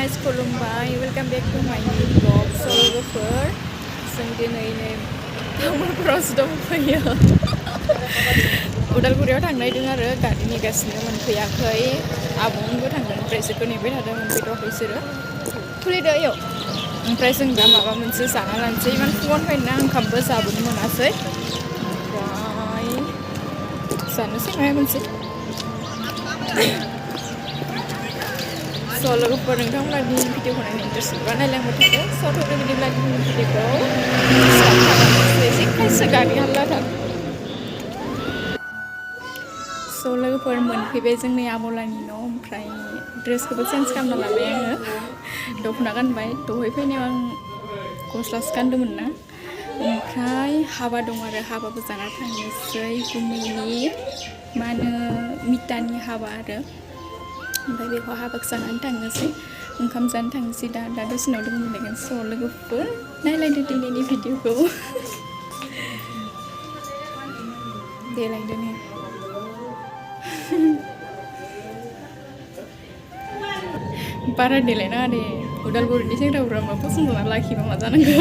guys, खुलुमबाय welcome back to माय new blog लोगोफोर जों दिनै तामुलपुरावसो दंफैयो उदालगुरियाव थांनो नागिरदों आरो गारि नेगासिनो मोनफैयाखै आब'मोनबो थांगोन ओमफ्राय इसोरखौ नेबाय थादों मोनफैथ'वाखै इसोरो खुलिदो आयौ ओमफ्राय जों दा माबा मोनसे जाना लानोसै इमान फुङावनो फैना ओंखामबो जाबोनो मोनासै ओमफ्राय जानोसै माबा मोनसे लोगोफोर नोंथांमोना दिनैनि भिडिअखौ नायनो इन्टारेस्ट बा नायलांबाय थादो थ' बिदिब्ला दिनैनि भिडिअखौ स्टार्ट खालामनोसै एसे खायसे गारि हाल्लाथार लोगोफोर मोनफैबाय जोंनि आब'लानि न' ओमफ्राय ड्रेसखौबो चेन्ज खालामना लाबाय आङो दख'ना गानबाय दहाय फैनायाव आं गस्लासो गानदोंमोन ना ओमफ्राय हाबा दं आरो हाबाबो जाना थांनोसै गुमैनि मा होनो मितानि हाबा आरो ओमफ्राय बेखौ हाबाखौ जानानै थांनोसै ओंखाम जानो थांनोसै दा दसेनाव लोगो मोनलायगोन लोगोफोर नायलायदो दिनैनि भिडिअखौ देलायदो ने बारा देलायनाङा दे उदालगुरिनि सेंग्राफोरा मा फसंथाना लाखिबा मा जानांगौ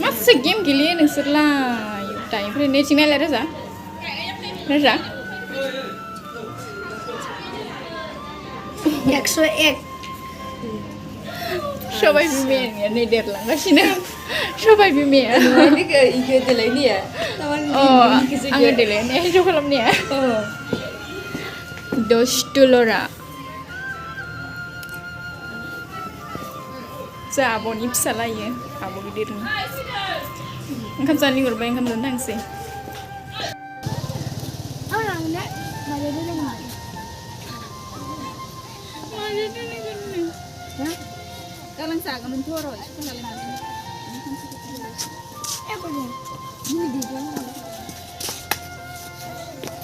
Masa game gili nengserlah time frame ni cina lah rasa Ekso ek সবাই বিমে ya nih derlang kasih nih সবাই বিমে ini ke IG delay ni ya oh angin delay nih itu film nih ya dos dolora abon ipsa lah ya abo gidir nih engkau jangan liur bayang engkau nang sih orang nak mana dulu mana Kalang sa kaman toro, kalang boleh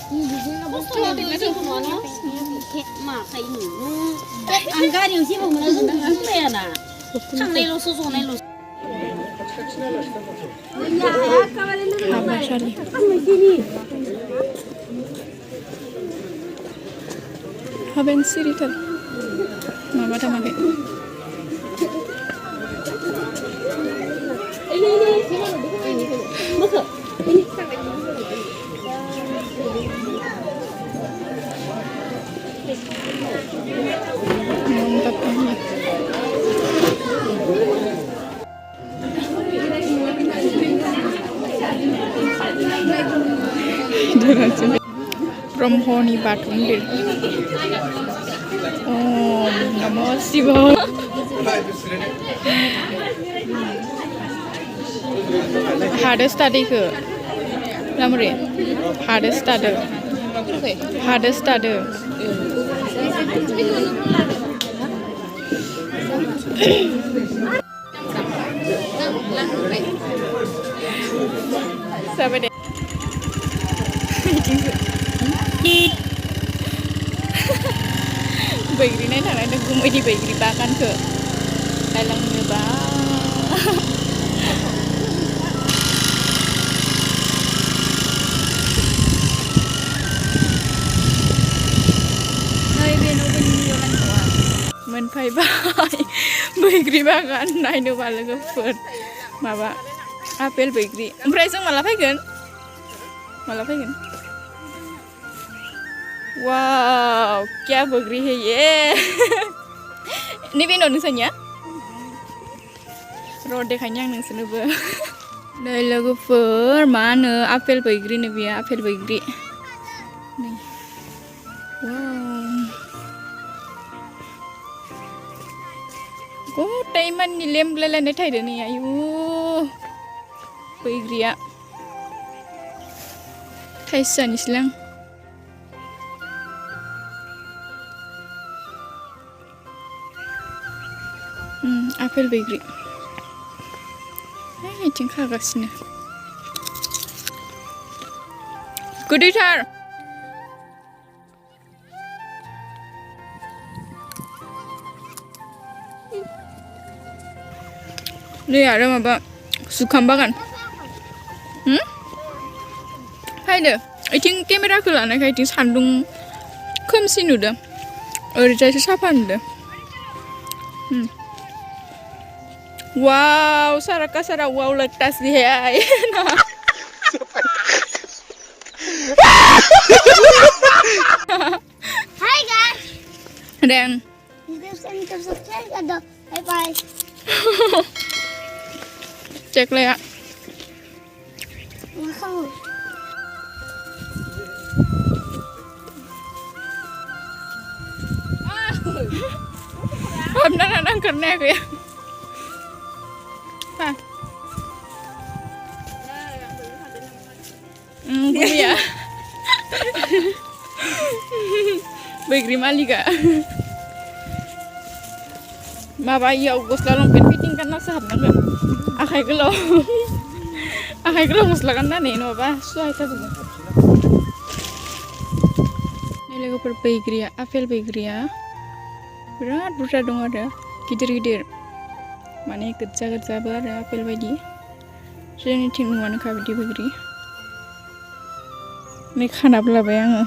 ini dia na bos tu dia tu mana mak kai ni anggar yang sih mau mana tu ya na Kang nai lo susu nai lo. Apa Shari? Haben siri tal. Mama dah makan. Mantap banget. Brahmoni Batundir. Om Namo Shivaya. Hardest study ke? Lamri. Hardest study. Hardest study. Siapa deh? Bakery này thằng này nó cũng mới đi bakery ba căn cửa đây là người ba nơi bên nhiều lần của mình phải bay bakery ba căn này nó vào là cái phần mà bạn apple bakery price malah faigan Wow, क्या बगरी है ये? Ini bino nusanya? Road dekanya yang nusanya ber. Dah lagu fur mana apel bagri ni biar apel bagri. Nih, wow. Kau taiman ni lem belalan ni thai dah ni ayu. Bagri ya. Thai san islang. Apple बैग्रि आथिं खागासिनो गोदैथार नै आरो माबा जुखाम बागान फैदो इथिं केमेराखौ लानायखाय इथिं सान्दुं खोमसि नुदों ओरैजायसो साफा नुदों wow Sarah ka Sarah wow legtas dia Hi guys. dan Subscribe ka daw. Bye bye. cek lah ya Wow. benar karena aku ya Pak gue ya Bakery Malika माबा इयाव गस्ला लंपेन्ट फिटिं गानना हाबनांगोन आखाइ गोलाव गस्ला गाननानै नङाबा सुहायथाजोबगोन नै लोगोफोर बैग्रिया आपेल बैग्रिया बिराद बुरजा दं आरो गिदिर गिदिर माने गोजा गोजाबो आरो आपेल बायदि जोंनिथिं नुवानोखा बिदि बैग्रि नै खानाबो लाबाय आङो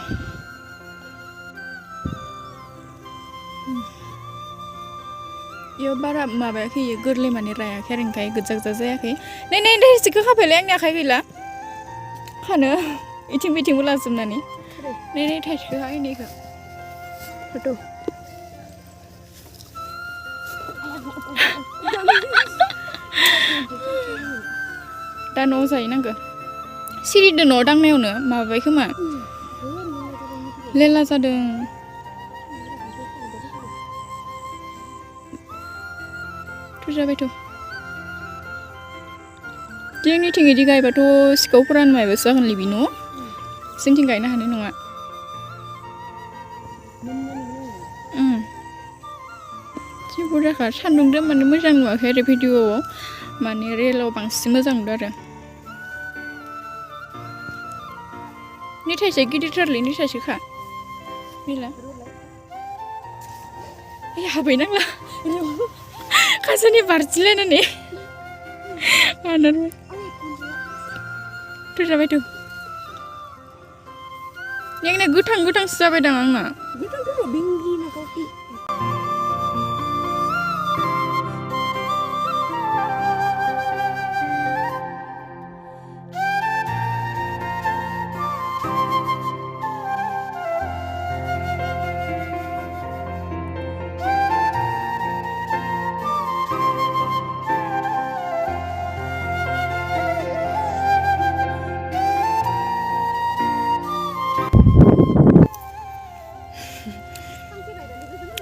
इयो बारा माबायाखै इयो गोरलै माने रायाखै आरो ओंखाय गोजा गोजा जायाखै नै नै थाइसेखौ खाफैलाय आंनि आखाइ गैला खानो इथिं बिथिंबो लाजोबनानै नै नै थाइसेखौ हाय नैखौ फट' दा न'आव जाहैनांगौ सिरिदो न'आव दांनायावनो माबाबाय खोमा लेला जादों जाबायथ' जोंनिथिं इदि गायबाथ' सिखावफोरा मायबासो जागोनलै बि न' जोंथिं गायनो हानाय नङा जि बुरजाखा सान्दुंजों माने मोजां नुवाखै आरो भिडिअआव माने रियेलाव बांसिन मोजां नुदों आरो नि थाइसे गिदिरथारलै नि थाइसेखा मिला हाबहैनांला खासेनि बारजिलायनानै मानारबाय जाबायथ' नोंना गोथां गोथांसो जाबायदां आंना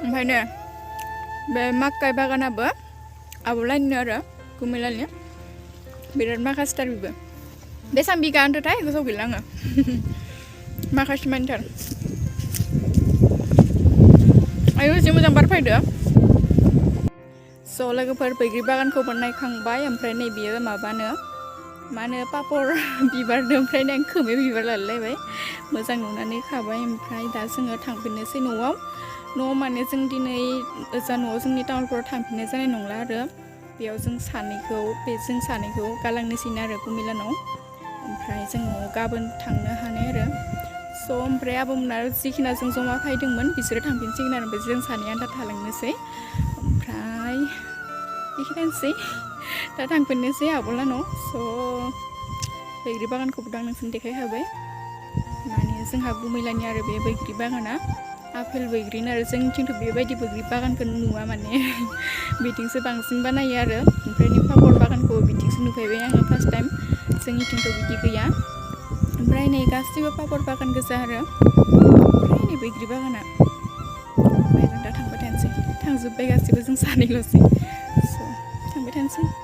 ओमफ्रायनो बे माक्काय बागानाबो आबौलानिनो आरो गुमैलानि बिराद माखासेथार बेबो बेसां बिगा होनदोंथाय गोसोआव गैला आङो माखासे मानिथार आयौ जि मोजां बार फैदो स' लोगोफोर बैग्रि बागानखौबो नायखांबाय ओमफ्राय नै बियो माबानो मा होनो पापर बिबारदों ओमफ्राय आं खोमायाव बिबार लालायलायबाय मोजां नुनानै खाबाय ओमफ्राय दा जोङो थांफिननोसै न'आव माने जों दिनै ओजा न'आव जोंनि टाउनफोराव थांफिननाय जानाय नंला आरो बेयाव जों सानैखौ गालांनोसैनो आरो गुमिलानाव ओमफ्राय जों न'आव गाबोन थांनो हानाय आरो स' ओमफ्राय आबौमोना जिखिना जों जमा फैदोंमोन बिसोरो थांफिनसिगोन आरो ओमफ्राय जों सानै आन्था थालांनोसै ओमफ्राय बेखिनियानोसै दा थांफिननोसै आबौलानाव स' बैग्रि बागानखौबो आं नोंसोरनो देखायखाबाय माने जोंहा गुमैलानि आरो बे बैग्रि बागाना आपेल बैग्रिन आरो जोंनिथिंथ' बेबायदि बैग्रि बागानखौ नुवा माने बिथिंसो बांसिन बानायो आरो ओमफ्राय नै पापर बागानखौ बिथिंसो नुफैबाय आङो फार्स्ट टाइम जोंनिथिंथ' बिदि गैया ओमफ्राय नै गासैबो पापर बागान गोजा आरो ओमफ्राय नै बैग्रि बागाना ओमफ्राय जों दा थांबाय थानोसै थांजोब्बाय गासैबो जों सानैल'सै स' थांबाय थानोसै